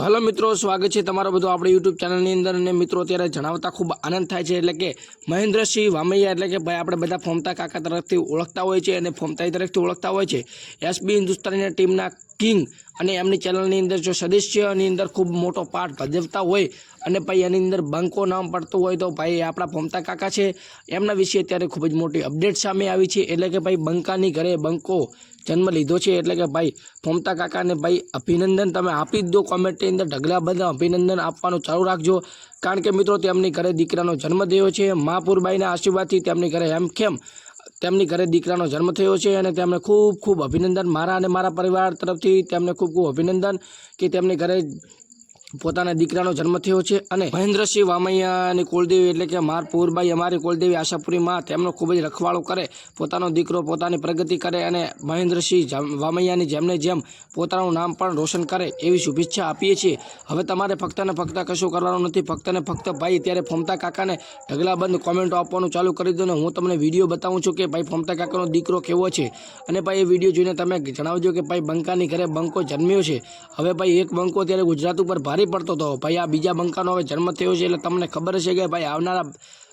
Hello मित्रों, स्वागत है तमारो बधो आपणी यूट्यूब चैनल नी अंदर। ने मित्रों अत्यारे जणावता खूब आनंद थाय छे एटले के महेन्द्रसिंह वामैया एटले के भाई आपणे बधा फोमता काका तरफथी ओळखता होय छे अने फोमताई तरफथी ओळखता होय छे। एसबी हिंदुस्तानी टीमना किंग अने एमनी चैनलनी अंदर जो सदस्यनी अंदर खूब मोटो पार्ट भजवता होय अने भाई एनी अंदर बंको नाम पड़तुं होय तो भाई आपणा फोमता काका छे एमना विषे अत्यारे खूब ज मोटी अपडेट सामे आवी छे। एटले के भाई बंकानी घरे बंको जन्म लीधो छे एटले के भाई फोमता काका ने भाई अभिनंदन तमे आपी ज दो। कॉमेंट अंदर ढगलाबंध अभिनंदन आपवानुं चालू राखजो, कारण के मित्रों तेमनी घरे दीकरानो जन्म थयो छे। महापुरबाईना आशीर्वादथी तेमनी घरे हेमखेम तेमनी घरे दीकरानो जन्म थयो छे अने तेमने खूब खूब अभिनंदन मारा अने मारा परिवार तरफथी तेमने खूब खूब अभिनंदन कि तेमनी घरे पोताना दीकरानो जन्म थयो छे। अने महेन्द्रसिंह वामैयानी कुलदेवी एटले के मार पूरबाई अमारी कुलदेवी आशापुरी मां तेमनो खूब ज रखवाळो करे, पोतानो दीकरो पोतानी प्रगति करे अने महेन्द्रसिंह वामैयानी जेमने जेम पोतानुं नाम पण रोशन करे एवी शुभेच्छा आपीए छीए। हवे तमारे फक्त ने फक्त कशुं करवानुं नथी, फक्त ने फक्त भाई अत्यारे फोमता काकाने ढगलाबंध कॉमेंटो आपवानुं चालू करी दो ने हुं तमने विडियो बतावुं छुं के भाई फोमता काकानो दीकरो केवो छे। अने भाई ए विडियो जोईने तमे जणावजो के भाई बंकानी घरे बंको जन्म्यो छे। हवे भाई एक बंको अत्यारे गुजरात उपर भारी पड़तो तो भाई आ बीजा बंकानो हवे जन्म थयो छे एटले तमने खबर छे के भाई आवनारा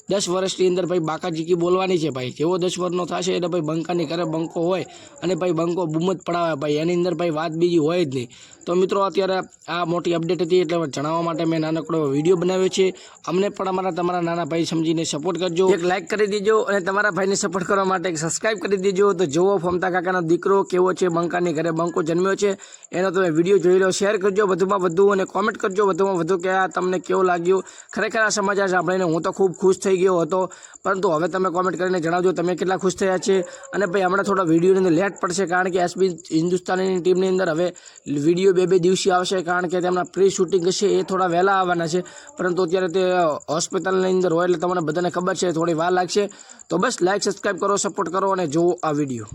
10 वर्षनी अंदर भाई बाकाजीकी बोलवानी छे। भाई जेवो 10 वर्षनो थशे એટલે भाई बंकानी घरे बंको होय અને भाई बंको બૂમત પડાવે भाई એની અંદર भाई વાત બીજી હોય જ નહીં। તો મિત્રો અત્યારે આ મોટી અપડેટ હતી એટલે જણાવવા માટે મેં નાનકડો વિડીયો બનાવ્યો છે। અમને પણ અમારા તમારા નાના ભાઈ સમજીને સપોર્ટ કરજો, એક લાઈક કરી દેજો અને તમારા ભાઈને સપોર્ટ કરવા માટે એક સબસ્ક્રાઇબ કરી દેજો। તો જોવો ફોમતા કાકાનો દીકરો કેવો છે, બંકાની ઘરે બંકો જન્મ્યો છે એનો તમે વિડીયો જોઈ લો, શેર કરજો વધુમાં વધુ અને કોમેન્ટ કરજો વધુમાં વધુ કે આ તમને કેવું લાગ્યું। ખરેખર આ સમાચાર સાંભળીને હું તો ખૂબ ખુશ થઈ ગયો હતો, પરંતુ હવે તમે કોમેન્ટ કરીને જણાવજો તમે કેટલા ખુશ થયા છે। અને ભાઈ હમણાં થોડા વિડીયોની અંદર લેટ પડશે, કારણ કે એસબી હિન્દુસ્તાનીની ટીમની અંદર હવે વિડીયો બે દિવસીય આવશે, કારણ કે તેમના પ્રી શૂટિંગ હશે એ થોડા વહેલા આવવાના છે, પરંતુ અત્યારે તે હોસ્પિટલની અંદર હોય એટલે તમને બધાને ખબર છે થોડી વાર લાગશે। તો બસ લાઈક સબસ્ક્રાઈબ કરો, સપોર્ટ કરો અને જુઓ આ વિડીયો।